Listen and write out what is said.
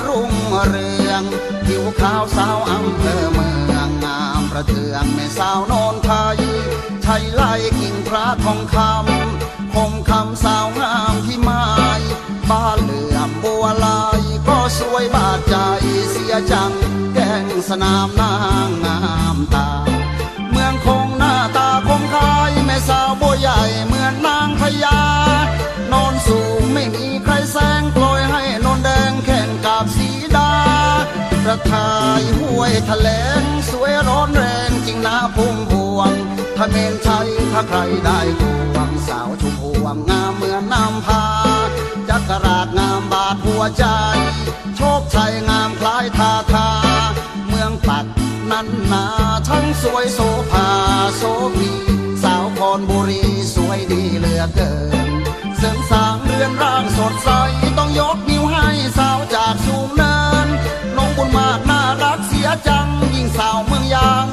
รุ่งเรืองผิวขาวสาวอำเภอเมืองงามประเทืองแม่สาวโนนไทยชัยไล่กิ่งพระทองคำคมคำสาวงามที่ไม้บ้านเหลื่อมบัวลายก็สวยบาดใจเสียจังแก่งสนามนางงามตาเมืองคงหน้าตาคมคายแม่สาวบัวใหญ่เหมือนนางพญานอนสูงไม่มีใครแซงปล่อยให้นนแดงแข่งกับสีดากระทายห้วยทะเลงสวยร้อนแรงจริงนะพุ่มพวงถ้าเมนชัยถ้าใครได้ควงสาวชุมพวงงามเหมือนน้ำพาจักราชงามบาดหัวใจโชคชัยงามคล้ายทาทาเมืองปักนั้นนาทั้งสวยโสภาโสพีสาวคอนบุรีสวยดีเหลือเกินเสริมสร้างเรือนร่างสดใสต้องยกนิ้วให้สาวจากสูงเนินน้องบุญมากน่ารักเสียจังยิ่งสาวเมืองยาง